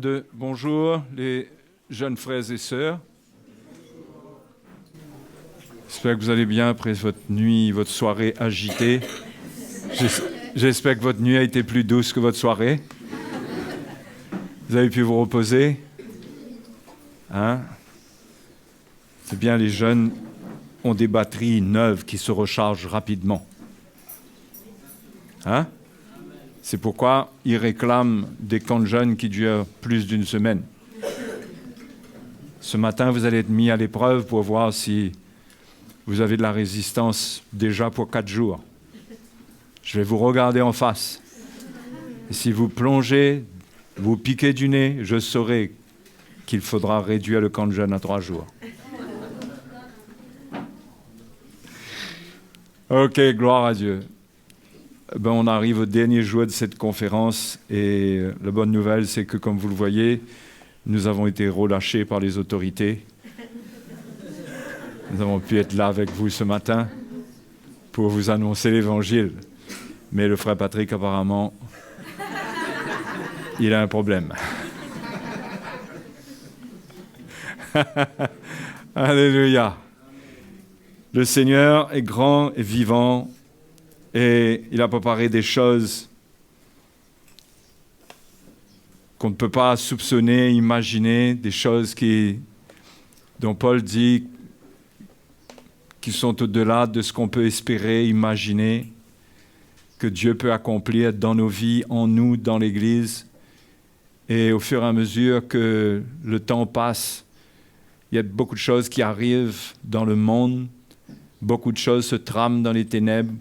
Un, deux, bonjour les jeunes frères et sœurs. J'espère que vous allez bien après votre nuit, votre soirée agitée. J'espère que votre nuit a été plus douce que votre soirée. Vous avez pu vous reposer. Hein? C'est bien, les jeunes ont des batteries neuves qui se rechargent rapidement. Hein? C'est pourquoi ils réclament des camps de jeunes qui durent plus d'une semaine. Ce matin, vous allez être mis à l'épreuve pour voir si vous avez de la résistance déjà pour 4 jours. Je vais vous regarder en face. Et si vous plongez, vous piquez du nez, je saurai qu'il faudra réduire le camp de jeunes à 3 jours. Ok, gloire à Dieu. On arrive au dernier jour de cette conférence et la bonne nouvelle, c'est que, comme vous le voyez, nous avons été relâchés par les autorités. Nous avons pu être là avec vous ce matin pour vous annoncer l'Évangile. Mais le frère Patrick, apparemment, il a un problème. Alléluia. Le Seigneur est grand et vivant. Et il a préparé des choses qu'on ne peut pas soupçonner, imaginer, des choses dont Paul dit qui sont au-delà de ce qu'on peut espérer, imaginer, que Dieu peut accomplir dans nos vies, en nous, dans l'Église. Et au fur et à mesure que le temps passe, il y a beaucoup de choses qui arrivent dans le monde, beaucoup de choses se trament dans les ténèbres,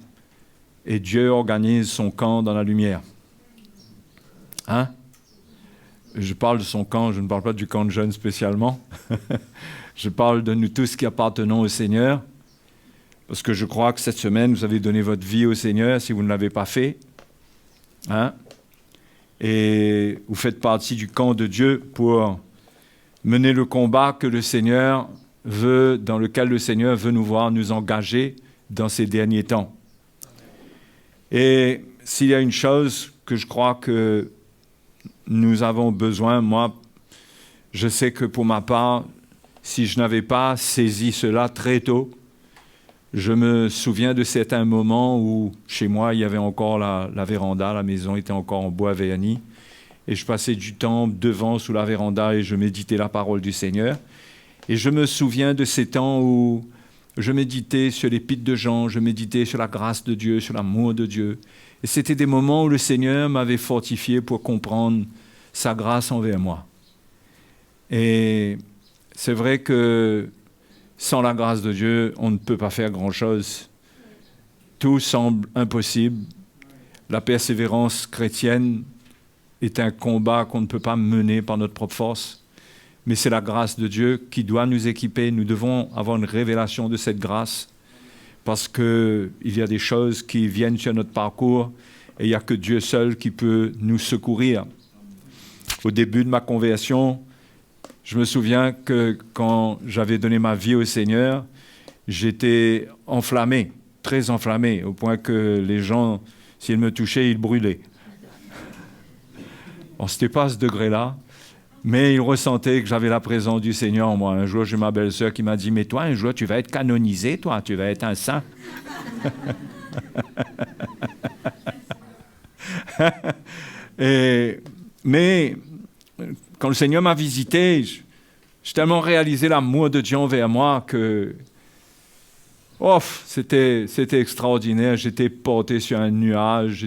et Dieu organise son camp dans la lumière. Hein? Je parle de son camp, je ne parle pas du camp de jeunes spécialement. Je parle de nous tous qui appartenons au Seigneur, parce que je crois que cette semaine, vous avez donné votre vie au Seigneur si vous ne l'avez pas fait. Hein? Et vous faites partie du camp de Dieu pour mener le combat que le Seigneur veut, dans lequel le Seigneur veut nous voir nous engager dans ces derniers temps. Et s'il y a une chose que je crois que nous avons besoin, moi, je sais que pour ma part, si je n'avais pas saisi cela très tôt, je me souviens de certains moments où, chez moi, il y avait encore la véranda, la maison était encore en bois verni, et je passais du temps devant, sous la véranda, et je méditais la parole du Seigneur. Et je me souviens de ces temps où je méditais sur l'épître de Jean, je méditais sur la grâce de Dieu, sur l'amour de Dieu. Et c'était des moments où le Seigneur m'avait fortifié pour comprendre sa grâce envers moi. Et c'est vrai que sans la grâce de Dieu, on ne peut pas faire grand-chose. Tout semble impossible. La persévérance chrétienne est un combat qu'on ne peut pas mener par notre propre force. Mais c'est la grâce de Dieu qui doit nous équiper. Nous devons avoir une révélation de cette grâce parce qu'il y a des choses qui viennent sur notre parcours et il n'y a que Dieu seul qui peut nous secourir. Au début de ma conversion, je me souviens que quand j'avais donné ma vie au Seigneur, j'étais enflammé, très enflammé, au point que les gens, s'ils me touchaient, ils brûlaient. Bon, ce n'était pas à ce degré-là. Mais il ressentait que j'avais la présence du Seigneur en moi. Un jour, j'ai ma belle-sœur qui m'a dit « Mais toi, un jour, tu vas être canonisé, toi, tu vas être un saint. » Mais quand le Seigneur m'a visité, j'ai tellement réalisé l'amour de Dieu envers moi que c'était extraordinaire. J'étais porté sur un nuage,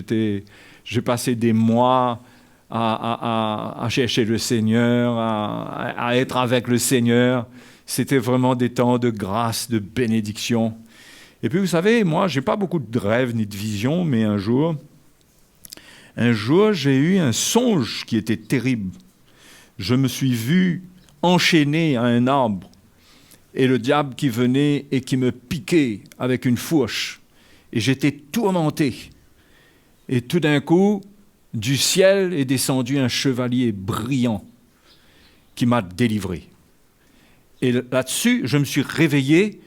j'ai passé des mois à chercher le Seigneur, à être avec le Seigneur. C'était vraiment des temps de grâce, de bénédiction. Et puis, vous savez, moi, je n'ai pas beaucoup de rêves ni de visions, mais un jour, j'ai eu un songe qui était terrible. Je me suis vu enchaîné à un arbre et le diable qui venait et qui me piquait avec une fourche. Et j'étais tourmenté. Et tout d'un coup, du ciel est descendu un chevalier brillant qui m'a délivré. Et là-dessus, je me suis réveillé.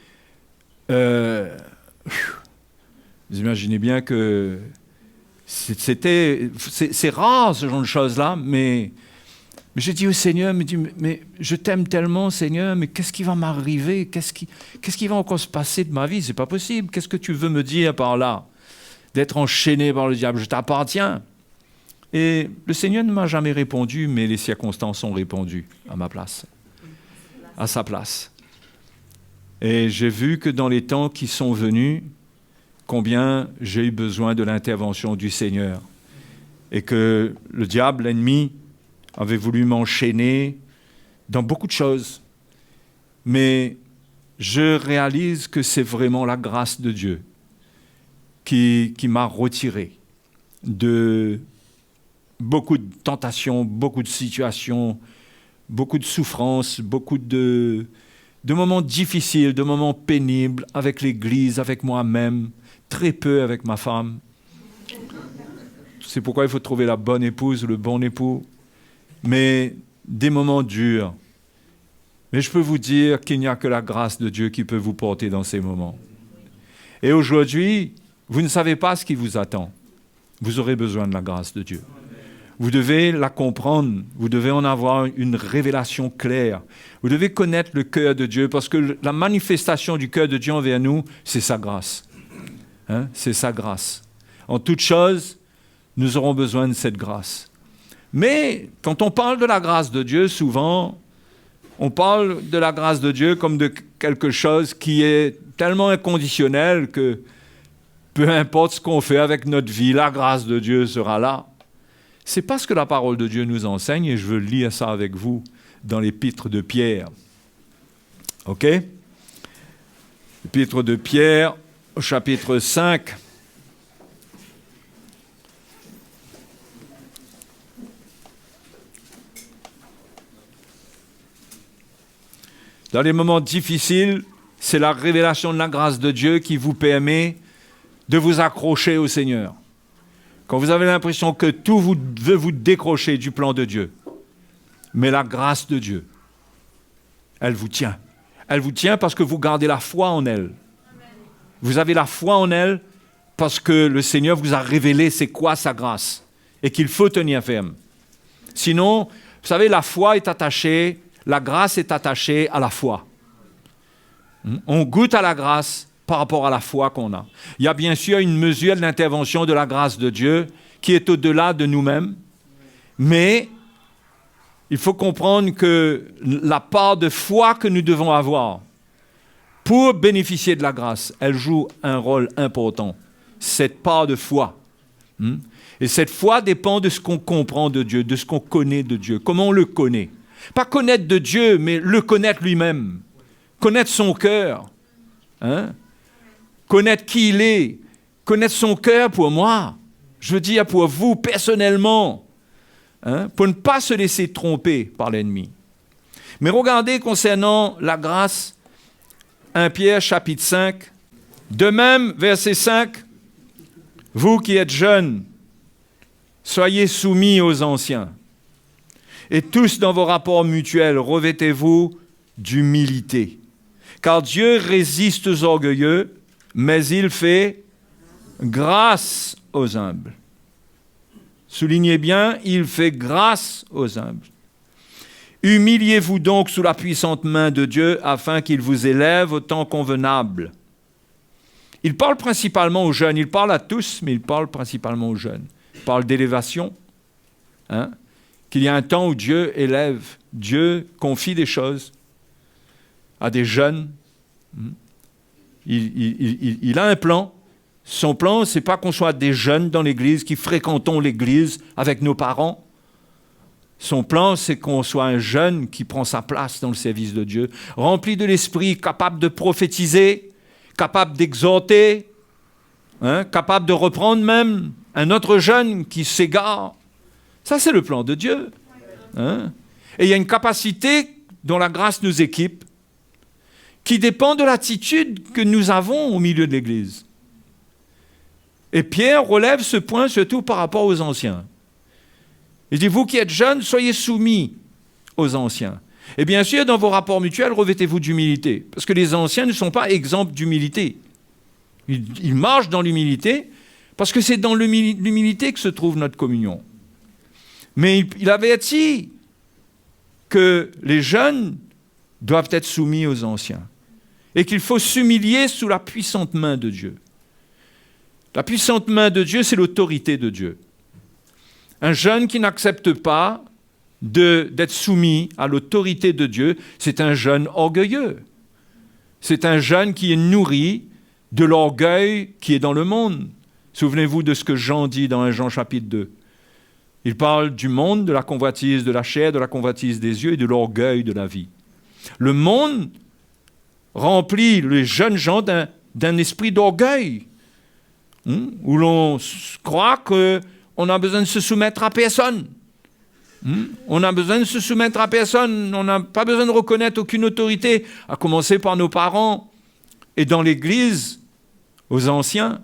Vous imaginez bien que c'est rare ce genre de choses-là, mais Mais j'ai dit au Seigneur, mais je t'aime tellement, Seigneur, mais qu'est-ce qui va m'arriver? Qu'est-ce qui va encore se passer de ma vie? C'est pas possible. Qu'est-ce que tu veux me dire par là? D'être enchaîné par le diable, je t'appartiens. Et le Seigneur ne m'a jamais répondu, mais les circonstances ont répondu à ma place, à sa place. Et j'ai vu que dans les temps qui sont venus, combien j'ai eu besoin de l'intervention du Seigneur. Et que le diable, l'ennemi, avait voulu m'enchaîner dans beaucoup de choses. Mais je réalise que c'est vraiment la grâce de Dieu qui m'a retiré de beaucoup de tentations, beaucoup de situations, beaucoup de souffrances, beaucoup de moments difficiles, de moments pénibles avec l'Église, avec moi-même, très peu avec ma femme. C'est pourquoi il faut trouver la bonne épouse, le bon époux. Mais des moments durs. Mais je peux vous dire qu'il n'y a que la grâce de Dieu qui peut vous porter dans ces moments. Et aujourd'hui, vous ne savez pas ce qui vous attend. Vous aurez besoin de la grâce de Dieu. Vous devez la comprendre, vous devez en avoir une révélation claire. Vous devez connaître le cœur de Dieu, parce que la manifestation du cœur de Dieu envers nous, c'est sa grâce. Hein? C'est sa grâce. En toute chose, nous aurons besoin de cette grâce. Mais quand on parle de la grâce de Dieu, souvent, on parle de la grâce de Dieu comme de quelque chose qui est tellement inconditionnel que peu importe ce qu'on fait avec notre vie, la grâce de Dieu sera là. C'est pas ce que la parole de Dieu nous enseigne, et je veux lire ça avec vous dans l'épître de Pierre. OK? L'épître de Pierre, au chapitre 5. Dans les moments difficiles, c'est la révélation de la grâce de Dieu qui vous permet de vous accrocher au Seigneur. Quand vous avez l'impression que tout veut vous décrocher du plan de Dieu, mais la grâce de Dieu, elle vous tient. Elle vous tient parce que vous gardez la foi en elle. Vous avez la foi en elle parce que le Seigneur vous a révélé c'est quoi sa grâce et qu'il faut tenir ferme. Sinon, vous savez, la foi est attachée, la grâce est attachée à la foi. On goûte à la grâce par rapport à la foi qu'on a. Il y a bien sûr une mesure de l'intervention de la grâce de Dieu qui est au-delà de nous-mêmes, mais il faut comprendre que la part de foi que nous devons avoir pour bénéficier de la grâce, elle joue un rôle important, cette part de foi. Et cette foi dépend de ce qu'on comprend de Dieu, de ce qu'on connaît de Dieu, comment on le connaît. Pas connaître de Dieu, mais le connaître lui-même, connaître son cœur, connaître qui il est, connaître son cœur pour moi, je veux dire pour vous personnellement, pour ne pas se laisser tromper par l'ennemi. Mais regardez concernant la grâce, 1 Pierre chapitre 5, de même, verset 5, vous qui êtes jeunes, soyez soumis aux anciens. Et tous dans vos rapports mutuels, revêtez-vous d'humilité. Car Dieu résiste aux orgueilleux, mais il fait grâce aux humbles. Soulignez bien, il fait grâce aux humbles. Humiliez-vous donc sous la puissante main de Dieu afin qu'il vous élève au temps convenable. Il parle principalement aux jeunes, il parle à tous, mais il parle principalement aux jeunes. Il parle d'élévation, qu'il y a un temps où Dieu élève, Dieu confie des choses à des jeunes. Il a un plan. Son plan, ce n'est pas qu'on soit des jeunes dans l'Église, qui fréquentons l'Église avec nos parents. Son plan, c'est qu'on soit un jeune qui prend sa place dans le service de Dieu, rempli de l'esprit, capable de prophétiser, capable d'exhorter, capable de reprendre même un autre jeune qui s'égare. Ça, c'est le plan de Dieu. Et il y a une capacité dont la grâce nous équipe qui dépend de l'attitude que nous avons au milieu de l'Église. Et Pierre relève ce point surtout par rapport aux anciens. Il dit, vous qui êtes jeunes, soyez soumis aux anciens. Et bien sûr, dans vos rapports mutuels, revêtez-vous d'humilité. Parce que les anciens ne sont pas exempts d'humilité. Ils marchent dans l'humilité, parce que c'est dans l'humilité que se trouve notre communion. Mais il avertit que les jeunes doivent être soumis aux anciens et qu'il faut s'humilier sous la puissante main de Dieu. La puissante main de Dieu, c'est l'autorité de Dieu. Un jeune qui n'accepte pas d'être soumis à l'autorité de Dieu, c'est un jeune orgueilleux. C'est un jeune qui est nourri de l'orgueil qui est dans le monde. Souvenez-vous de ce que Jean dit dans 1 Jean chapitre 2. Il parle du monde, de la convoitise de la chair, de la convoitise des yeux et de l'orgueil de la vie. Le monde remplit les jeunes gens d'un esprit d'orgueil, où l'on croit qu'on a besoin de se soumettre à personne. On a besoin de se soumettre à personne, on n'a pas besoin de reconnaître aucune autorité, à commencer par nos parents et dans l'Église, aux anciens.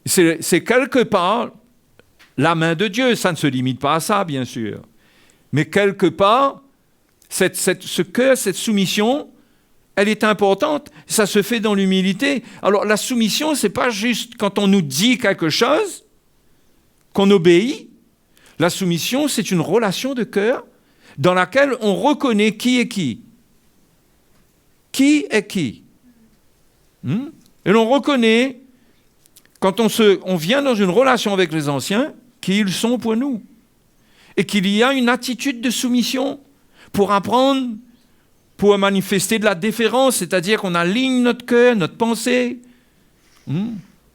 C'est quelque part la main de Dieu, ça ne se limite pas à ça, bien sûr. Mais quelque part, cette soumission, elle est importante, ça se fait dans l'humilité. Alors la soumission, ce n'est pas juste quand on nous dit quelque chose, qu'on obéit. La soumission, c'est une relation de cœur dans laquelle on reconnaît qui est qui. Qui est qui. Et l'on reconnaît, quand on vient dans une relation avec les anciens, qui ils sont pour nous. Et qu'il y a une attitude de soumission pour apprendre, pour manifester de la déférence, c'est-à-dire qu'on aligne notre cœur, notre pensée.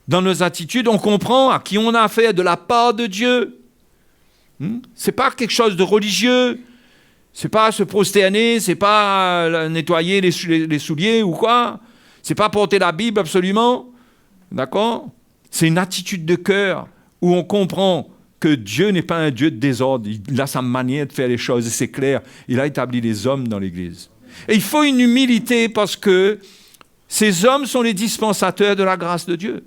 Dans nos attitudes, on comprend à qui on a affaire de la part de Dieu. C'est pas quelque chose de religieux, c'est pas se prosterner, c'est pas nettoyer les souliers ou quoi, c'est pas porter la Bible absolument, d'accord? C'est une attitude de cœur où on comprend que Dieu n'est pas un Dieu de désordre, il a sa manière de faire les choses et c'est clair, il a établi les hommes dans l'Église. Et il faut une humilité parce que ces hommes sont les dispensateurs de la grâce de Dieu.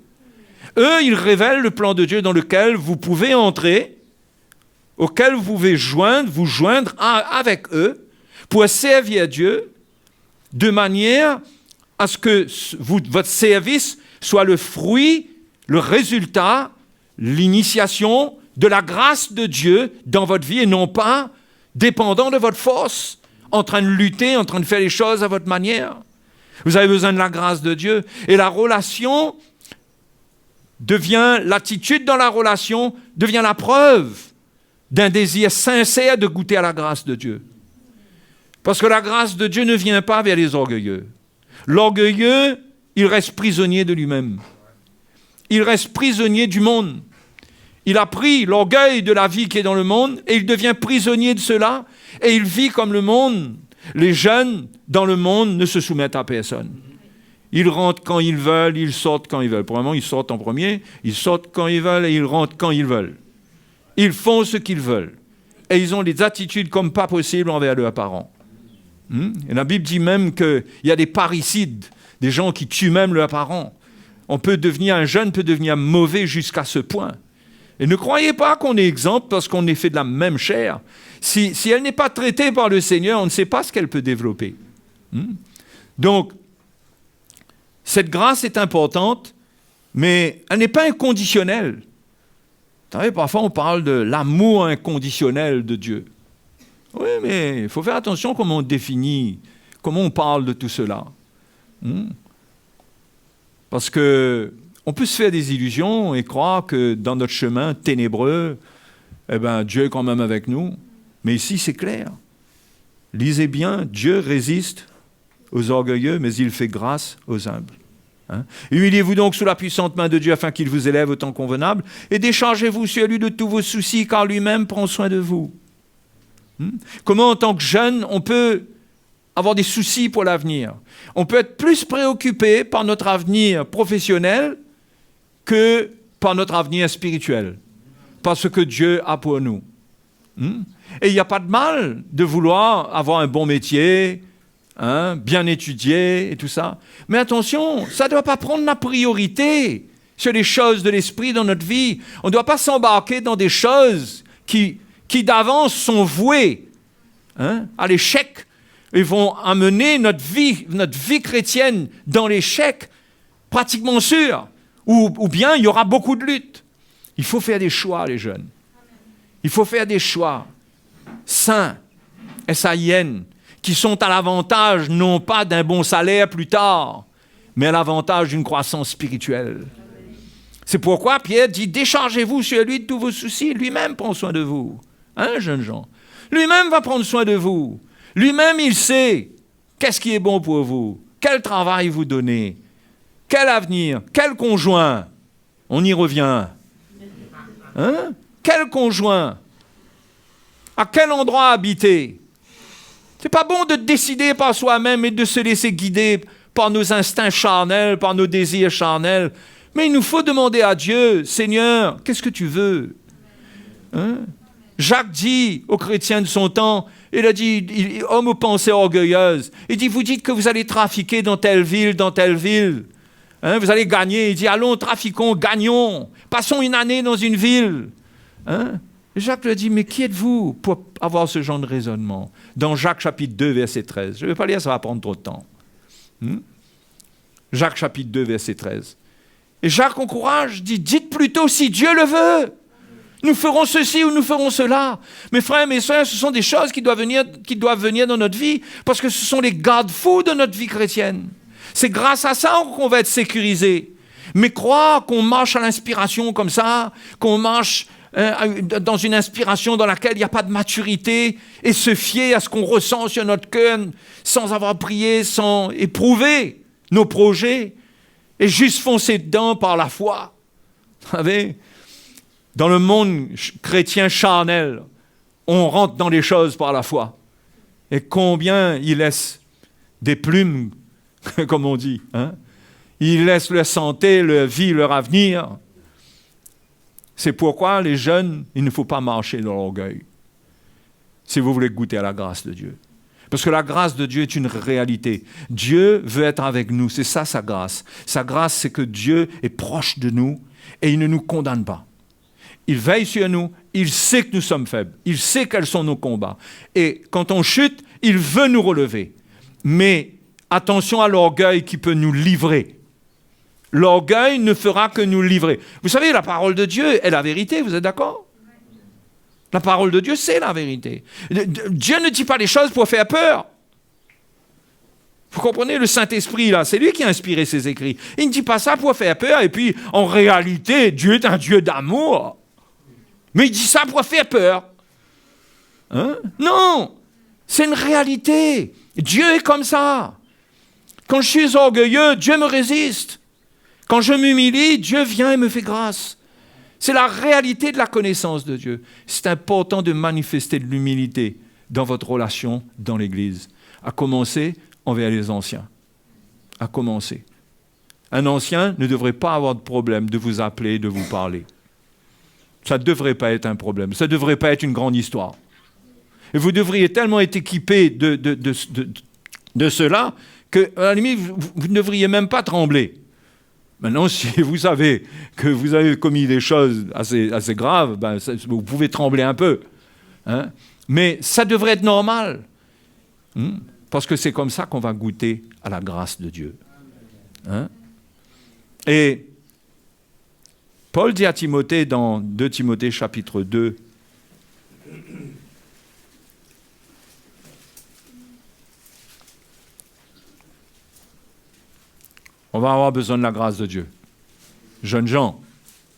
Eux, ils révèlent le plan de Dieu dans lequel vous pouvez entrer, auquel vous pouvez vous joindre avec eux pour servir Dieu de manière à ce que votre service soit le fruit, le résultat, l'initiation de la grâce de Dieu dans votre vie et non pas dépendant de votre force, en train de lutter, en train de faire les choses à votre manière. Vous avez besoin de la grâce de Dieu et la relation l'attitude dans la relation devient la preuve d'un désir sincère de goûter à la grâce de Dieu. Parce que la grâce de Dieu ne vient pas vers les orgueilleux. L'orgueilleux, il reste prisonnier de lui-même. Il reste prisonnier du monde. Il a pris l'orgueil de la vie qui est dans le monde et il devient prisonnier de cela et il vit comme le monde. Les jeunes dans le monde ne se soumettent à personne. Ils rentrent quand ils veulent, ils sortent quand ils veulent. Pour le moment, ils sortent en premier, ils sortent quand ils veulent et ils rentrent quand ils veulent. Ils font ce qu'ils veulent. Et ils ont des attitudes comme pas possible envers leurs parents. Et la Bible dit même qu'il y a des parricides, des gens qui tuent même leurs parents. Un jeune peut devenir mauvais jusqu'à ce point. Et ne croyez pas qu'on est exempt parce qu'on est fait de la même chair. Si elle n'est pas traitée par le Seigneur, on ne sait pas ce qu'elle peut développer. Donc, cette grâce est importante, mais elle n'est pas inconditionnelle. Vous savez, parfois on parle de l'amour inconditionnel de Dieu. Oui, mais il faut faire attention comment on définit, comment on parle de tout cela. Parce qu'on peut se faire des illusions et croire que dans notre chemin ténébreux, Dieu est quand même avec nous. Mais ici, c'est clair. Lisez bien, Dieu résiste aux orgueilleux, mais il fait grâce aux humbles. Humiliez-vous donc sous la puissante main de Dieu afin qu'il vous élève au temps convenable et déchargez-vous sur lui de tous vos soucis car lui-même prend soin de vous. Comment en tant que jeune on peut avoir des soucis pour l'avenir? On peut être plus préoccupé par notre avenir professionnel que par notre avenir spirituel, parce que Dieu a pour nous. Et il n'y a pas de mal de vouloir avoir un bon métier, bien étudié et tout ça. Mais attention, ça ne doit pas prendre la priorité sur les choses de l'esprit dans notre vie. On ne doit pas s'embarquer dans des choses qui d'avance sont vouées à l'échec et vont amener notre vie chrétienne dans l'échec pratiquement sûr. Ou bien il y aura beaucoup de luttes. Il faut faire des choix, les jeunes. Il faut faire des choix sains S-A-I-N, qui sont à l'avantage non pas d'un bon salaire plus tard, mais à l'avantage d'une croissance spirituelle. C'est pourquoi Pierre dit, déchargez-vous sur lui de tous vos soucis, lui-même prend soin de vous. Hein, jeunes gens? Lui-même va prendre soin de vous. Lui-même, il sait qu'est-ce qui est bon pour vous, quel travail vous donnez, quel avenir, quel conjoint. On y revient. Hein? Quel conjoint? À quel endroit habiter? C'est pas bon de décider par soi-même et de se laisser guider par nos instincts charnels, par nos désirs charnels. Mais il nous faut demander à Dieu, Seigneur, qu'est-ce que tu veux? Hein? Jacques dit aux chrétiens de son temps, il a dit, homme aux pensées orgueilleuses, il dit, vous dites que vous allez trafiquer dans telle ville, hein, vous allez gagner. Il dit, allons, trafiquons, gagnons, passons une année dans une ville. Hein? Jacques lui a dit, mais qui êtes-vous pour avoir ce genre de raisonnement? Dans Jacques chapitre 2, verset 13. Je ne vais pas lire, ça va prendre trop de temps. Jacques chapitre 2, verset 13. Et Jacques encourage, dit, dites plutôt si Dieu le veut. Nous ferons ceci ou nous ferons cela. Mes frères, mes sœurs, ce sont des choses qui doivent venir dans notre vie parce que ce sont les garde-fous de notre vie chrétienne. C'est grâce à ça qu'on va être sécurisé. Mais croire qu'on marche à l'inspiration comme ça, qu'on marche dans une inspiration dans laquelle il n'y a pas de maturité et se fier à ce qu'on ressent sur notre cœur sans avoir prié, sans éprouver nos projets et juste foncer dedans par la foi. Vous savez, dans le monde chrétien charnel, on rentre dans les choses par la foi. Et combien ils laissent des plumes, comme on dit. Hein? Ils laissent leur santé, leur vie, leur avenir. C'est pourquoi les jeunes, il ne faut pas marcher dans l'orgueil. Si vous voulez goûter à la grâce de Dieu. Parce que la grâce de Dieu est une réalité. Dieu veut être avec nous. C'est ça sa grâce. Sa grâce, c'est que Dieu est proche de nous et il ne nous condamne pas. Il veille sur nous, il sait que nous sommes faibles, il sait quels sont nos combats. Et quand on chute, il veut nous relever. Mais attention à l'orgueil qui peut nous livrer. L'orgueil ne fera que nous livrer. Vous savez, la parole de Dieu est la vérité, vous êtes d'accord? La parole de Dieu, c'est la vérité. Dieu ne dit pas les choses pour faire peur. Vous comprenez, le Saint-Esprit, là, c'est lui qui a inspiré ses écrits. Il ne dit pas ça pour faire peur, et puis, en réalité, Dieu est un Dieu d'amour. Mais il dit ça pour faire peur. Hein? Non, c'est une réalité. Dieu est comme ça. Quand je suis orgueilleux, Dieu me résiste. Quand je m'humilie, Dieu vient et me fait grâce. C'est la réalité de la connaissance de Dieu. C'est important de manifester de l'humilité dans votre relation dans l'Église. À commencer envers les anciens. À commencer. Un ancien ne devrait pas avoir de problème de vous appeler, de vous parler. Ça ne devrait pas être un problème. Ça ne devrait pas être une grande histoire. Et vous devriez tellement être équipé de cela qu'à la limite, vous ne devriez même pas trembler. Maintenant, si vous savez que vous avez commis des choses assez graves, ben, vous pouvez trembler un peu. Hein? Mais ça devrait être normal. Parce que c'est comme ça qu'on va goûter à la grâce de Dieu. Hein? Et Paul dit à Timothée dans 2 Timothée chapitre 2, on va avoir besoin de la grâce de Dieu. Jeunes gens,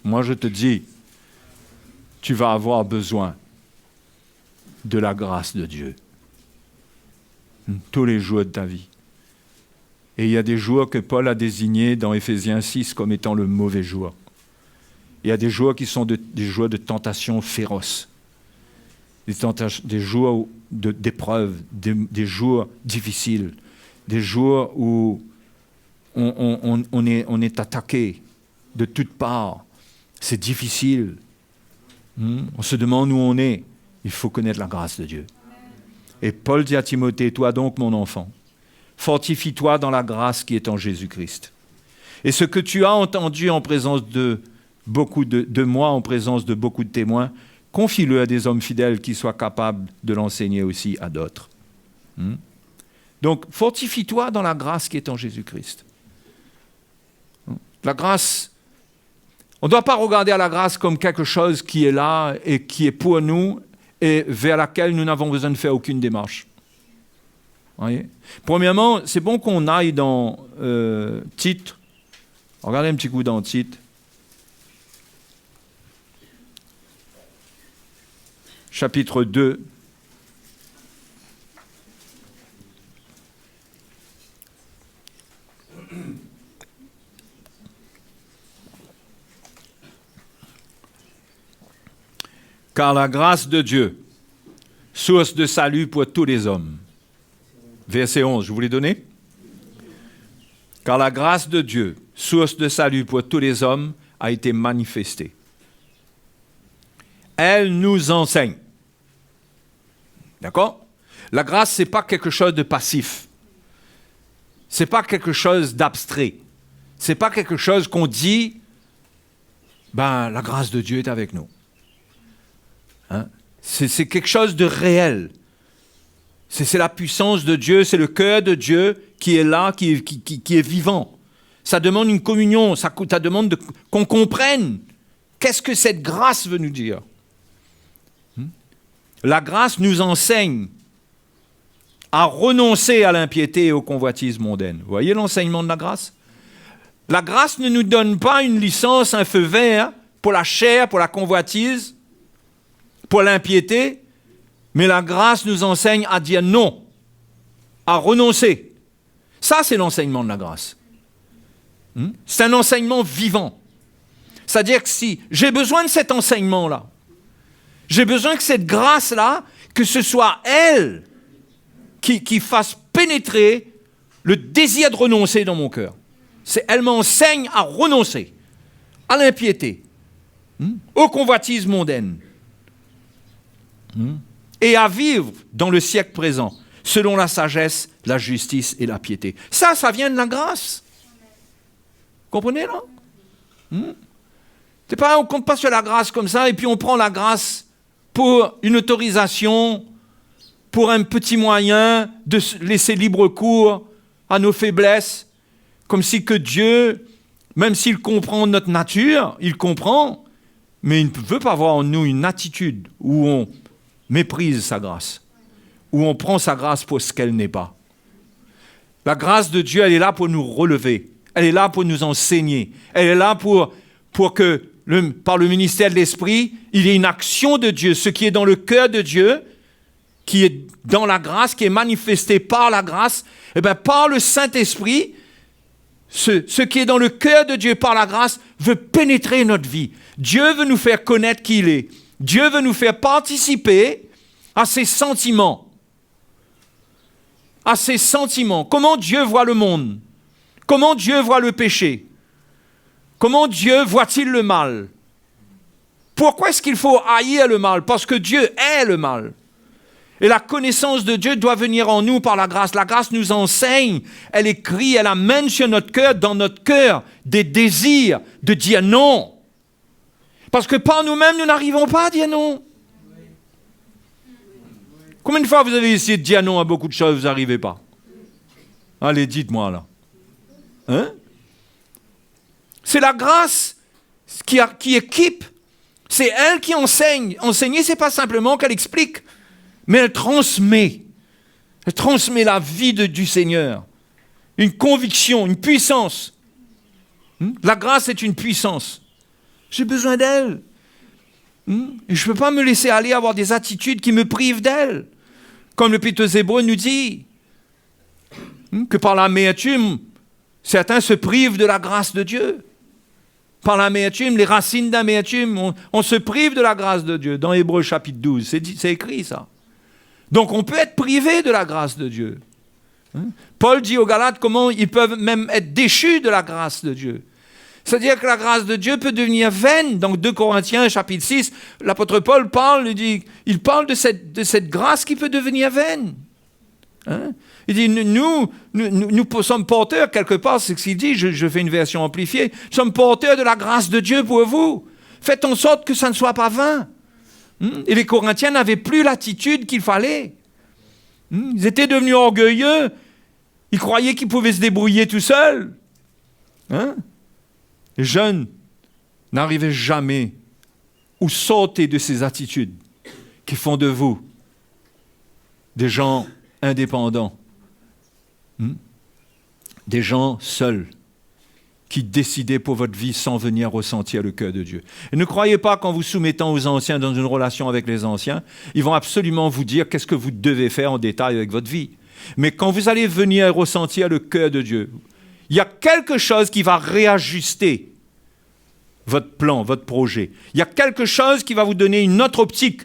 moi je te dis, tu vas avoir besoin de la grâce de Dieu. Tous les jours de ta vie. Et il y a des jours que Paul a désignés dans Éphésiens 6 comme étant le mauvais jour. Il y a des jours qui sont des jours de tentation féroce. Des jours d'épreuves, des jours difficiles, des jours où on est attaqué de toutes parts. C'est difficile. On se demande où on est. Il faut connaître la grâce de Dieu. Et Paul dit à Timothée, toi donc mon enfant, fortifie-toi dans la grâce qui est en Jésus-Christ. Et ce que tu as entendu en présence de moi, en présence de beaucoup de témoins, confie-le à des hommes fidèles qui soient capables de l'enseigner aussi à d'autres. Donc, fortifie-toi dans la grâce qui est en Jésus-Christ. La grâce, on ne doit pas regarder à la grâce comme quelque chose qui est là et qui est pour nous et vers laquelle nous n'avons besoin de faire aucune démarche. Voyez? Premièrement, c'est bon qu'on aille dans Tite. Regardez un petit coup dans Tite. Chapitre 2. Car la grâce de Dieu, source de salut pour tous les hommes. Verset 11, je vous l'ai donné. Car la grâce de Dieu, source de salut pour tous les hommes, a été manifestée. Elle nous enseigne. D'accord? La grâce, ce n'est pas quelque chose de passif. Ce n'est pas quelque chose d'abstrait. Ce n'est pas quelque chose qu'on dit, la grâce de Dieu est avec nous. Hein? C'est quelque chose de réel. C'est la puissance de Dieu, c'est le cœur de Dieu qui est là, qui est vivant. Ça demande une communion, ça demande qu'on comprenne qu'est-ce que cette grâce veut nous dire. La grâce nous enseigne à renoncer à l'impiété et aux convoitises mondaines. Vous voyez l'enseignement de la grâce? La grâce ne nous donne pas une licence, un feu vert pour la chair, pour la convoitise, pour l'impiété, mais la grâce nous enseigne à dire non, à renoncer. Ça, c'est l'enseignement de la grâce. C'est un enseignement vivant. C'est-à-dire que si j'ai besoin de cet enseignement-là, j'ai besoin que cette grâce-là, que ce soit elle qui fasse pénétrer le désir de renoncer dans mon cœur. Elle m'enseigne à renoncer à l'impiété, aux convoitises mondaines, et à vivre dans le siècle présent, selon la sagesse, la justice et la piété. Ça vient de la grâce. Vous comprenez, là? C'est pas, on ne compte pas sur la grâce comme ça, et puis on prend la grâce pour une autorisation, pour un petit moyen de laisser libre cours à nos faiblesses, comme si que Dieu, même s'il comprend notre nature, il comprend, mais il ne veut pas voir en nous une attitude où on méprise sa grâce, où on prend sa grâce pour ce qu'elle n'est pas. La grâce de Dieu, elle est là pour nous relever, elle est là pour nous enseigner, elle est là pour que, par le ministère de l'Esprit, il y ait une action de Dieu, ce qui est dans le cœur de Dieu, qui est dans la grâce, qui est manifesté par la grâce, et bien par le Saint-Esprit, ce qui est dans le cœur de Dieu par la grâce veut pénétrer notre vie. Dieu veut nous faire connaître qui il est. Dieu veut nous faire participer à ses sentiments. À ses sentiments. Comment Dieu voit le monde? Comment Dieu voit le péché? Comment Dieu voit-il le mal? Pourquoi est-ce qu'il faut haïr le mal? Parce que Dieu est le mal. Et la connaissance de Dieu doit venir en nous par la grâce. La grâce nous enseigne, elle écrit, elle amène sur notre cœur, dans notre cœur, des désirs de dire non. Parce que par nous-mêmes, nous n'arrivons pas à dire non. Combien de fois vous avez essayé de dire non à beaucoup de choses, vous n'arrivez pas? Allez, dites-moi là. Hein? C'est la grâce qui équipe. C'est elle qui enseigne. Enseigner, ce n'est pas simplement qu'elle explique, mais elle transmet. Elle transmet la vie du Seigneur. Une conviction, une puissance. La grâce est une puissance. J'ai besoin d'elle. Et je ne peux pas me laisser aller avoir des attitudes qui me privent d'elle. Comme l'Épître aux Hébreux nous dit, que par l'amertume, certains se privent de la grâce de Dieu. Par l'amertume, les racines d'amertume, on se prive de la grâce de Dieu. Dans Hébreux chapitre 12, c'est écrit ça. Donc on peut être privé de la grâce de Dieu. Paul dit aux Galates comment ils peuvent même être déchus de la grâce de Dieu. C'est-à-dire que la grâce de Dieu peut devenir vaine. Dans 2 Corinthiens chapitre 6, l'apôtre Paul parle, il parle de cette grâce qui peut devenir vaine. Il dit, nous sommes porteurs, quelque part, c'est ce qu'il dit, je fais une version amplifiée, nous sommes porteurs de la grâce de Dieu pour vous. Faites en sorte que ça ne soit pas vain. Et les Corinthiens n'avaient plus l'attitude qu'il fallait. Ils étaient devenus orgueilleux. Ils croyaient qu'ils pouvaient se débrouiller tout seuls. Les jeunes n'arrivaient jamais ou sortaient de ces attitudes qui font de vous des gens indépendants, des gens seuls, qui décidez pour votre vie sans venir ressentir le cœur de Dieu. Et ne croyez pas qu'en vous soumettant aux anciens dans une relation avec les anciens, ils vont absolument vous dire qu'est-ce que vous devez faire en détail avec votre vie. Mais quand vous allez venir ressentir le cœur de Dieu, il y a quelque chose qui va réajuster votre plan, votre projet. Il y a quelque chose qui va vous donner une autre optique,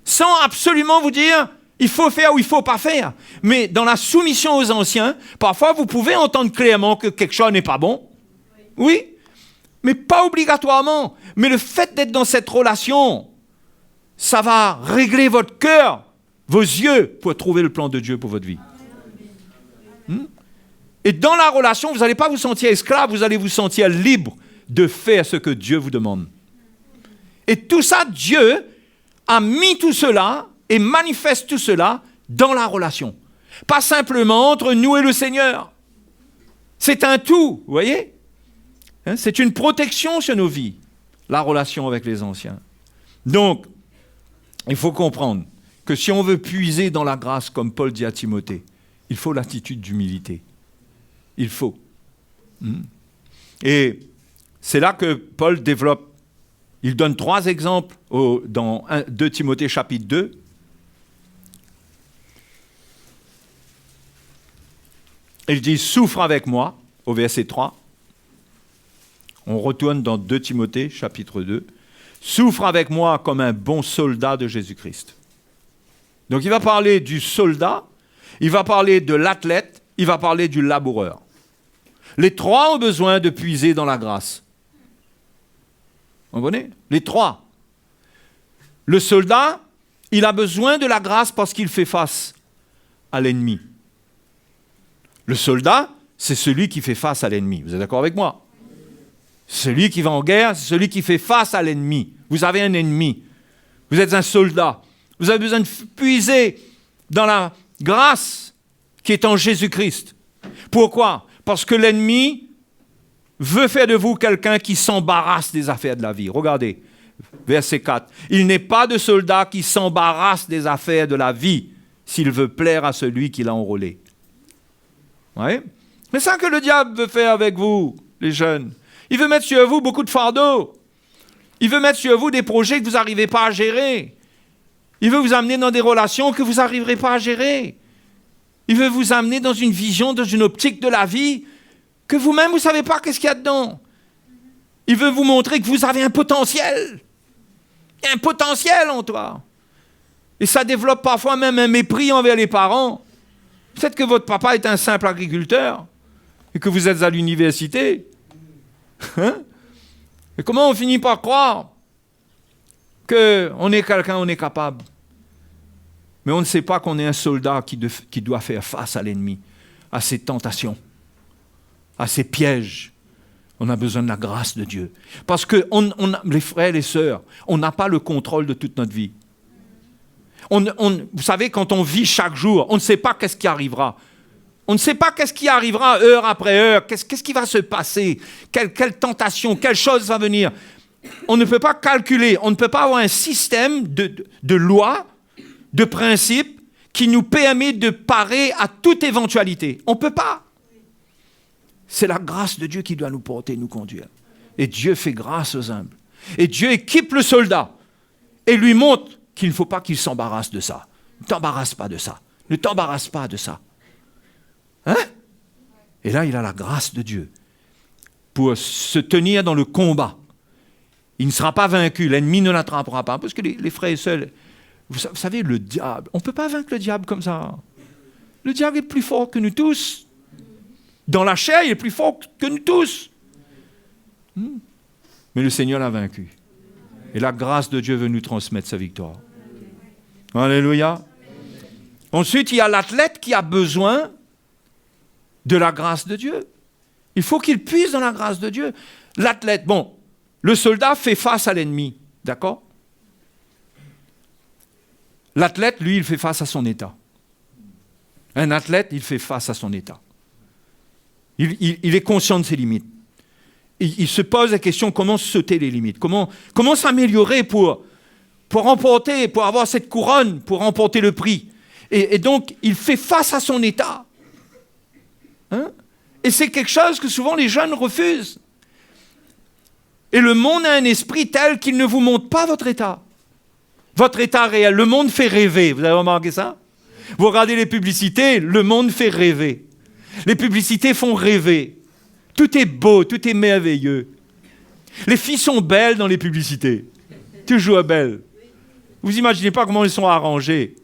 sans absolument vous dire il faut faire ou il ne faut pas faire. Mais dans la soumission aux anciens, parfois vous pouvez entendre clairement que quelque chose n'est pas bon. Oui, mais pas obligatoirement. Mais le fait d'être dans cette relation, ça va régler votre cœur, vos yeux, pour trouver le plan de Dieu pour votre vie. Et dans la relation, vous n'allez pas vous sentir esclave, vous allez vous sentir libre de faire ce que Dieu vous demande. Et tout ça, Dieu a mis tout cela et manifeste tout cela dans la relation. Pas simplement entre nous et le Seigneur. C'est un tout, vous voyez ? C'est une protection sur nos vies, la relation avec les anciens. Donc, il faut comprendre que si on veut puiser dans la grâce, comme Paul dit à Timothée, il faut l'attitude d'humilité. Il faut. Et c'est là que Paul développe. Il donne 3 exemples dans 2 Timothée chapitre 2. Il dit « Souffre avec moi » au verset 3. On retourne dans 2 Timothée chapitre 2. « Souffre avec moi comme un bon soldat de Jésus-Christ. » Donc il va parler du soldat, il va parler de l'athlète, il va parler du laboureur. Les 3 ont besoin de puiser dans la grâce. Vous comprenez ? Les 3. Le soldat, il a besoin de la grâce parce qu'il fait face à l'ennemi. Le soldat, c'est celui qui fait face à l'ennemi. Vous êtes d'accord avec moi ? Celui qui va en guerre, c'est celui qui fait face à l'ennemi. Vous avez un ennemi. Vous êtes un soldat. Vous avez besoin de puiser dans la grâce qui est en Jésus-Christ. Pourquoi ? Parce que l'ennemi veut faire de vous quelqu'un qui s'embarrasse des affaires de la vie. Regardez, verset 4. Il n'est pas de soldat qui s'embarrasse des affaires de la vie s'il veut plaire à celui qui l'a enrôlé. Ouais. C'est ça que le diable veut faire avec vous, les jeunes. Il veut mettre sur vous beaucoup de fardeaux. Il veut mettre sur vous des projets que vous n'arrivez pas à gérer. Il veut vous amener dans des relations que vous n'arriverez pas à gérer. Il veut vous amener dans une vision, dans une optique de la vie que vous-même, vous ne savez pas qu'est-ce qu'il y a dedans. Il veut vous montrer que vous avez un potentiel. Il y a un potentiel en toi. Et ça développe parfois même un mépris envers les parents. Peut-être que votre papa est un simple agriculteur et que vous êtes à l'université. Et comment on finit par croire qu'on est quelqu'un, on est capable. Mais on ne sait pas qu'on est un soldat qui doit faire face à l'ennemi, à ses tentations, à ses pièges. On a besoin de la grâce de Dieu. Parce que, les frères et les sœurs, on n'a pas le contrôle de toute notre vie. Vous savez, quand on vit chaque jour, on ne sait pas qu'est-ce qui arrivera. On ne sait pas qu'est-ce qui arrivera heure après heure, qu'est-ce qui va se passer, quelle tentation, quelle chose va venir. On ne peut pas calculer, on ne peut pas avoir un système de lois, de principes qui nous permet de parer à toute éventualité. On ne peut pas. C'est la grâce de Dieu qui doit nous porter, nous conduire. Et Dieu fait grâce aux humbles. Et Dieu équipe le soldat et lui montre qu'il ne faut pas qu'il s'embarrasse de ça. Ne t'embarrasse pas de ça. Ne t'embarrasse pas de ça. Hein? Et là, il a la grâce de Dieu pour se tenir dans le combat. Il ne sera pas vaincu. L'ennemi ne l'attrapera pas. Parce que les frères et sœurs, vous savez, le diable, on ne peut pas vaincre le diable comme ça. Le diable est plus fort que nous tous. Dans la chair, il est plus fort que nous tous. Mais le Seigneur l'a vaincu. Et la grâce de Dieu veut nous transmettre sa victoire. Alléluia. Ensuite, il y a l'athlète qui a besoin de la grâce de Dieu. Il faut qu'il puise dans la grâce de Dieu. L'athlète, le soldat fait face à l'ennemi, d'accord ? L'athlète, lui, il fait face à son état. Un athlète, il fait face à son état. Il est conscient de ses limites. Il se pose la question comment sauter les limites, comment s'améliorer pour pour avoir cette couronne, pour remporter le prix. Et donc, il fait face à son état. Hein? Et c'est quelque chose que souvent les jeunes refusent. Et le monde a un esprit tel qu'il ne vous montre pas votre état. Votre état réel. Le monde fait rêver. Vous avez remarqué ça? Vous regardez les publicités, le monde fait rêver. Les publicités font rêver. Tout est beau, tout est merveilleux. Les filles sont belles dans les publicités. Toujours belles. Vous imaginez pas comment elles sont arrangées.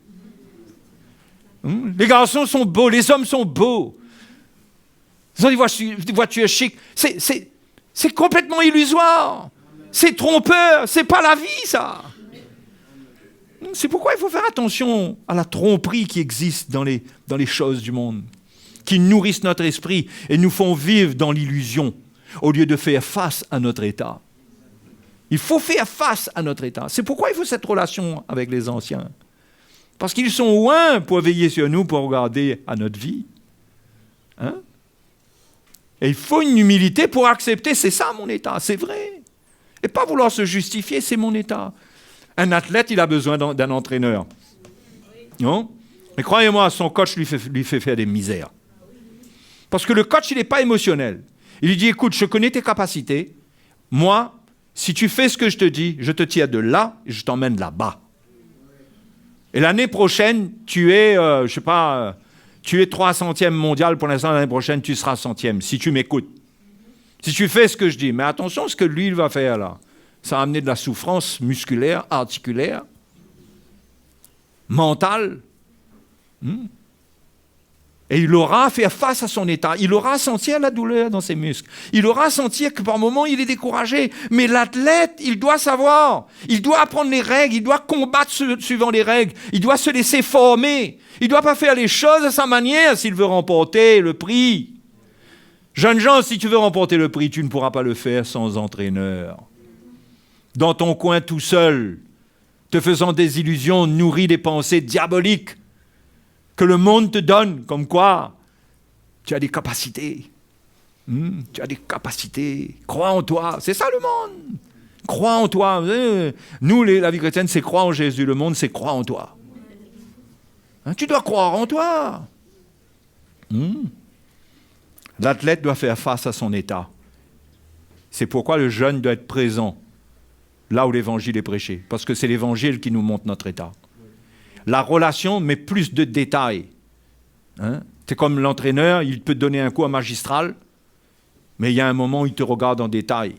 Les garçons sont beaux, les hommes sont beaux. Ils ont des voitures chics. C'est complètement illusoire. C'est trompeur. C'est pas la vie, ça. C'est pourquoi il faut faire attention à la tromperie qui existe dans les choses du monde, qui nourrissent notre esprit et nous font vivre dans l'illusion, au lieu de faire face à notre état. Il faut faire face à notre état. C'est pourquoi il faut cette relation avec les anciens. Parce qu'ils sont loin pour veiller sur nous, pour regarder à notre vie. Hein? Et il faut une humilité pour accepter, c'est ça mon état, c'est vrai. Et pas vouloir se justifier, c'est mon état. Un athlète, il a besoin d'un entraîneur. Non? Mais croyez-moi, son coach lui fait faire des misères. Parce que le coach, il n'est pas émotionnel. Il lui dit, écoute, je connais tes capacités. Moi, si tu fais ce que je te dis, je te tire de là et je t'emmène là-bas. Et l'année prochaine, tu es, tu es 300e mondial. Pour l'instant, l'année prochaine, tu seras 100e, si tu m'écoutes. Si tu fais ce que je dis. Mais attention à ce que lui, il va faire là. Ça va amener de la souffrance musculaire, articulaire, mentale. Et il aura à faire face à son état. Il aura à sentir la douleur dans ses muscles. Il aura à sentir que par moments, il est découragé. Mais l'athlète, il doit savoir. Il doit apprendre les règles. Il doit combattre suivant les règles. Il doit se laisser former. Il ne doit pas faire les choses à sa manière s'il veut remporter le prix. Jeunes gens, si tu veux remporter le prix, tu ne pourras pas le faire sans entraîneur. Dans ton coin tout seul, te faisant des illusions, nourri des pensées diaboliques que le monde te donne, comme quoi tu as des capacités. Tu as des capacités. Crois en toi. C'est ça le monde. Crois en toi. Nous, la vie chrétienne, c'est croire en Jésus. Le monde, c'est croire en toi. Tu dois croire en toi. L'athlète doit faire face à son état. C'est pourquoi le jeune doit être présent là où l'évangile est prêché. Parce que c'est l'évangile qui nous montre notre état. La relation met plus de détails. C'est comme l'entraîneur, il peut te donner un coup à magistral, mais il y a un moment où il te regarde en détail.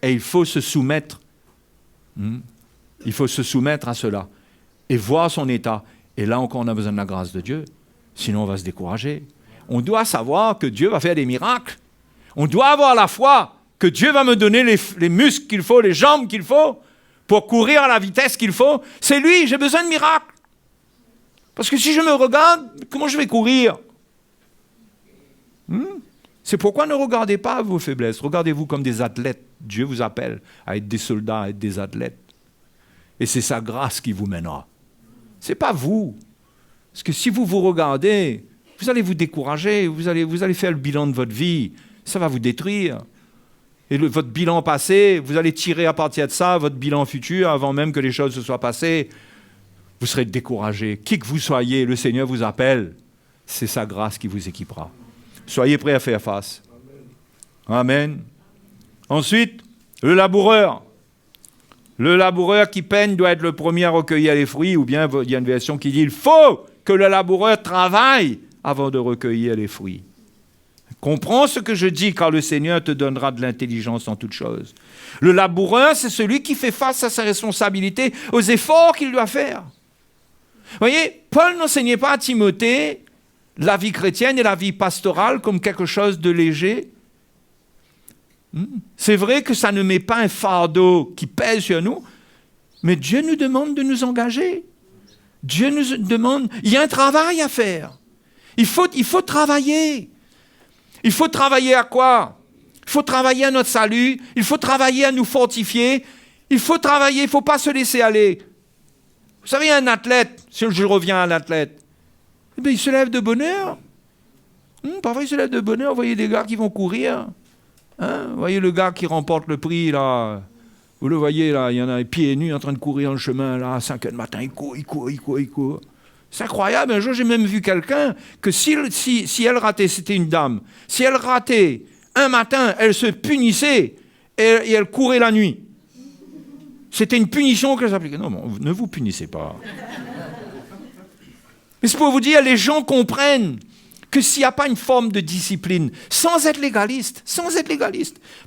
Et il faut se soumettre. Il faut se soumettre à cela. Et voir son état. Et là encore, on a besoin de la grâce de Dieu. Sinon, on va se décourager. On doit savoir que Dieu va faire des miracles. On doit avoir la foi que Dieu va me donner les muscles qu'il faut, les jambes qu'il faut, pour courir à la vitesse qu'il faut. C'est lui, j'ai besoin de miracles. Parce que si je me regarde, comment je vais courir? C'est pourquoi ne regardez pas vos faiblesses. Regardez-vous comme des athlètes. Dieu vous appelle à être des soldats, à être des athlètes. Et c'est sa grâce qui vous mènera. Ce n'est pas vous. Parce que si vous vous regardez, vous allez vous décourager, vous allez faire le bilan de votre vie. Ça va vous détruire. Et votre bilan passé, vous allez tirer à partir de ça votre bilan futur avant même que les choses se soient passées. Vous serez découragé. Qui que vous soyez, le Seigneur vous appelle. C'est sa grâce qui vous équipera. Soyez prêts à faire face. Amen. Ensuite, le laboureur. Le laboureur qui peine doit être le premier à recueillir les fruits, ou bien il y a une version qui dit il faut que le laboureur travaille avant de recueillir les fruits. Comprends ce que je dis, car le Seigneur te donnera de l'intelligence en toutes choses. Le laboureur, c'est celui qui fait face à sa responsabilité, aux efforts qu'il doit faire. Vous voyez, Paul n'enseignait pas à Timothée la vie chrétienne et la vie pastorale comme quelque chose de léger. C'est vrai que ça ne met pas un fardeau qui pèse sur nous, mais Dieu nous demande de nous engager. Dieu nous demande, il y a un travail à faire. Il faut travailler. Il faut travailler à quoi? Il faut travailler à notre salut, il faut travailler à nous fortifier, il faut travailler, il ne faut pas se laisser aller. Vous savez, un athlète, si je reviens à l'athlète, il se lève de bonne heure. Parfois, il se lève de bonne heure, vous voyez des gars qui vont courir. Vous voyez le gars qui remporte le prix, là, Vous le voyez là, il y en a les pieds nus en train de courir dans le chemin là, à 5 heures du matin, il court. C'est incroyable. Un jour, j'ai même vu quelqu'un que si elle ratait, c'était une dame, si elle ratait un matin, elle se punissait et elle courait la nuit. C'était une punition qu'elle s'appliquait. Non, ne vous punissez pas. Mais c'est pour vous dire, les gens comprennent que s'il n'y a pas une forme de discipline, sans être légaliste,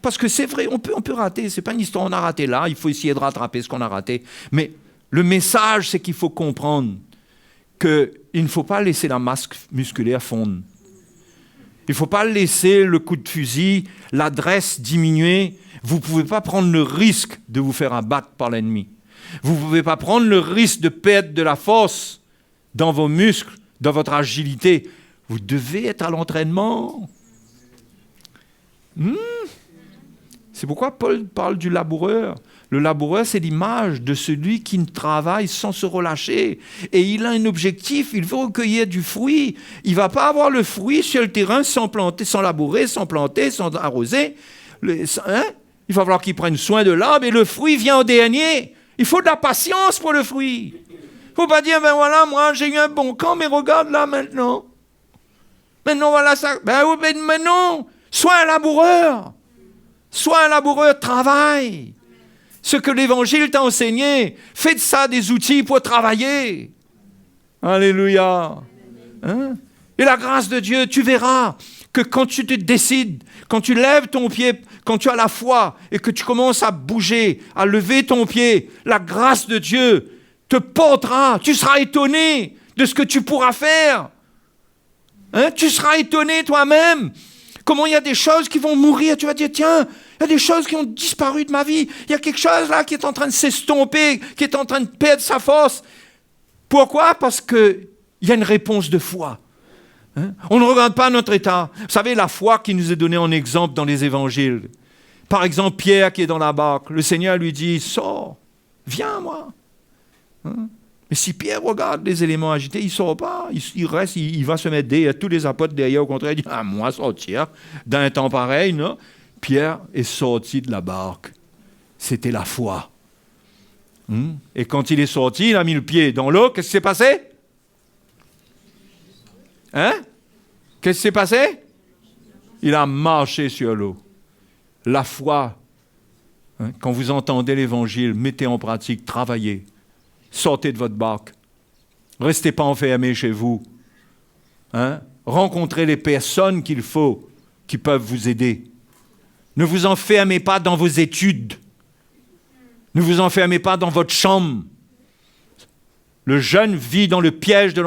parce que c'est vrai, on peut rater, c'est pas une histoire, on a raté là, il faut essayer de rattraper ce qu'on a raté, mais le message, c'est qu'il faut comprendre qu'il ne faut pas laisser la masse musculaire fondre. Il ne faut pas laisser le coup de fusil, l'adresse diminuer. Vous ne pouvez pas prendre le risque de vous faire abattre par l'ennemi. Vous ne pouvez pas prendre le risque de perdre de la force dans vos muscles, dans votre agilité. Vous devez être à l'entraînement. C'est pourquoi Paul parle du laboureur. Le laboureur, c'est l'image de celui qui travaille sans se relâcher. Et il a un objectif, il veut recueillir du fruit. Il ne va pas avoir le fruit sur le terrain sans planter, sans labourer, sans planter, sans arroser. Il va falloir qu'il prenne soin de l'arbre et le fruit vient au dernier. Il faut de la patience pour le fruit. Il ne faut pas dire, ben voilà, moi j'ai eu un bon camp, mais regarde là maintenant. Maintenant voilà ça. Ben non, sois un laboureur. Sois un laboureur, travaille. Ce que l'Évangile t'a enseigné, fais de ça des outils pour travailler. Alléluia. Et la grâce de Dieu, tu verras que quand tu te décides, quand tu lèves ton pied, quand tu as la foi et que tu commences à bouger, à lever ton pied, la grâce de Dieu te portera. Tu seras étonné de ce que tu pourras faire. Tu seras étonné toi-même. Comment il y a des choses qui vont mourir. Tu vas dire, tiens, il y a des choses qui ont disparu de ma vie. Il y a quelque chose là qui est en train de s'estomper, qui est en train de perdre sa force. Pourquoi ? Parce qu'il y a une réponse de foi. On ne regarde pas notre état. Vous savez, la foi qui nous est donnée en exemple dans les évangiles. Par exemple, Pierre qui est dans la barque. Le Seigneur lui dit, sors, viens moi. Mais si Pierre regarde les éléments agités, il ne sort pas. Il reste, il va se mettre derrière tous les apôtres derrière. Au contraire, il dit, moi sortir d'un temps pareil, non ? Pierre est sorti de la barque. C'était la foi. Et quand il est sorti, il a mis le pied dans l'eau. Qu'est-ce qui s'est passé ? Qu'est-ce qui s'est passé ? Il a marché sur l'eau. La foi, quand vous entendez l'Évangile, mettez en pratique, travaillez. Sortez de votre barque. Restez pas enfermés chez vous. Rencontrez les personnes qu'il faut, qui peuvent vous aider. Ne vous enfermez pas dans vos études. Ne vous enfermez pas dans votre chambre. Le jeune vit dans le piège de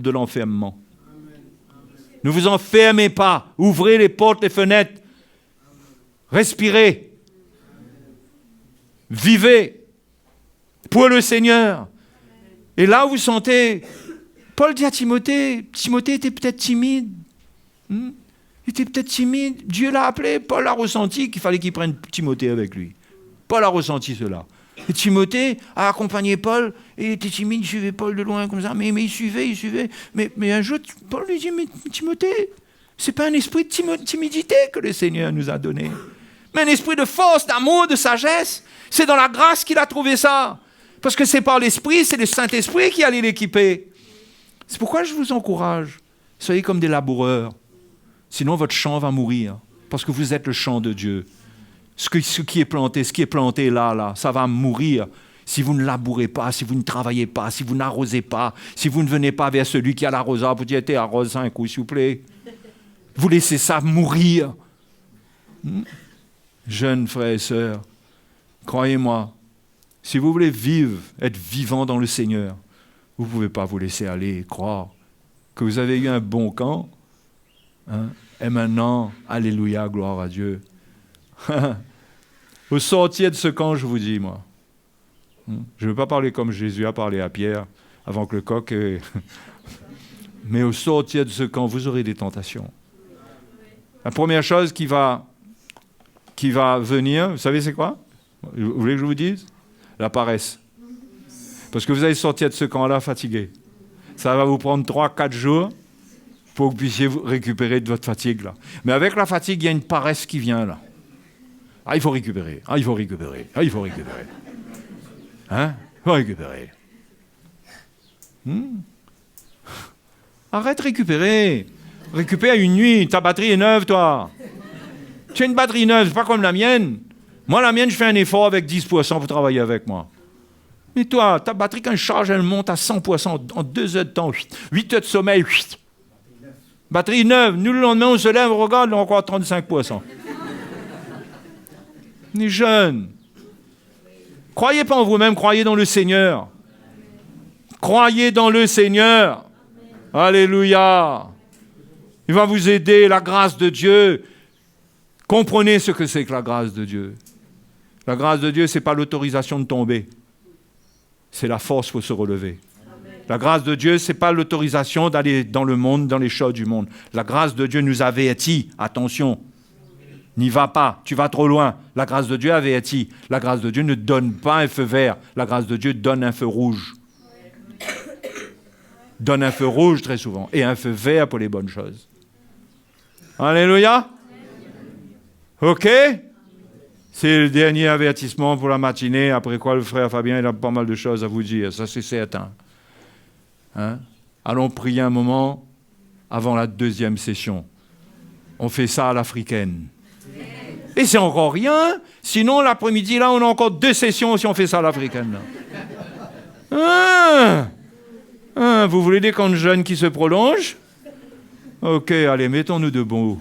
l'enfermement. Ne vous enfermez pas. Ouvrez les portes, les fenêtres. Respirez. Vivez pour le Seigneur. Et là, vous sentez... Paul dit à Timothée était peut-être timide. Il était peut-être timide. Dieu l'a appelé. Paul a ressenti qu'il fallait qu'il prenne Timothée avec lui. Paul a ressenti cela. Et Timothée a accompagné Paul, et il était timide, il suivait Paul de loin comme ça, mais il suivait. Mais un jour, Paul lui dit, mais Timothée, c'est pas un esprit de timidité que le Seigneur nous a donné, mais un esprit de force, d'amour, de sagesse. C'est dans la grâce qu'il a trouvé ça. Parce que c'est par l'Esprit, c'est le Saint-Esprit qui allait l'équiper. C'est pourquoi je vous encourage, soyez comme des laboureurs. Sinon, votre champ va mourir, parce que vous êtes le champ de Dieu. Ce qui est planté là, ça va mourir si vous ne labourez pas, si vous ne travaillez pas, si vous n'arrosez pas, si vous ne venez pas vers celui qui a l'arroseur pour dire, arrose un coup, s'il vous plaît. Vous laissez ça mourir. Jeunes frères et sœurs, croyez-moi, si vous voulez vivre, être vivant dans le Seigneur, vous ne pouvez pas vous laisser aller et croire que vous avez eu un bon camp. Et maintenant, alléluia, gloire à Dieu. Au sortir de ce camp, je vous dis, moi, je ne veux pas parler comme Jésus a parlé à Pierre avant que le coq... Mais au sortir de ce camp, vous aurez des tentations. La première chose qui va venir, vous savez c'est quoi ? Vous voulez que je vous dise ? La paresse. Parce que vous allez sortir de ce camp-là fatigué. Ça va vous prendre 3-4 jours pour que vous puissiez vous récupérer de votre fatigue. Là. Mais avec la fatigue, il y a une paresse qui vient là. Ah, il faut récupérer. Ah, il faut récupérer. Ah, il faut récupérer. Hein? Il faut récupérer. Arrête de récupérer. Récupère une nuit. Ta batterie est neuve, toi. Tu as une batterie neuve, c'est pas comme la mienne. Moi, la mienne, je fais un effort avec 10% pour travailler avec moi. Mais toi, ta batterie, quand je charge, elle monte à 100% en 2 heures de temps. 8 heures de sommeil. Batterie neuve. Nous, le lendemain, on se lève, on regarde, on a encore 35%. On est jeunes. Croyez pas en vous-même, croyez dans le Seigneur. Croyez dans le Seigneur. Alléluia. Il va vous aider, la grâce de Dieu. Comprenez ce que c'est que la grâce de Dieu. La grâce de Dieu, ce n'est pas l'autorisation de tomber. C'est la force pour se relever. La grâce de Dieu, ce n'est pas l'autorisation d'aller dans le monde, dans les choses du monde. La grâce de Dieu nous avertit. Attention, n'y va pas, tu vas trop loin. La grâce de Dieu avertit. La grâce de Dieu ne donne pas un feu vert. La grâce de Dieu donne un feu rouge. Donne un feu rouge très souvent et un feu vert pour les bonnes choses. Alléluia. OK? C'est le dernier avertissement pour la matinée, après quoi le frère Fabien il a pas mal de choses à vous dire, ça c'est certain. Hein? Allons prier un moment avant la deuxième session. On fait ça à l'africaine. Et c'est encore rien, sinon l'après-midi là on a encore 2 sessions si on fait ça à l'africaine. Vous voulez des camps de jeunes qui se prolongent? OK, allez, mettons-nous debout.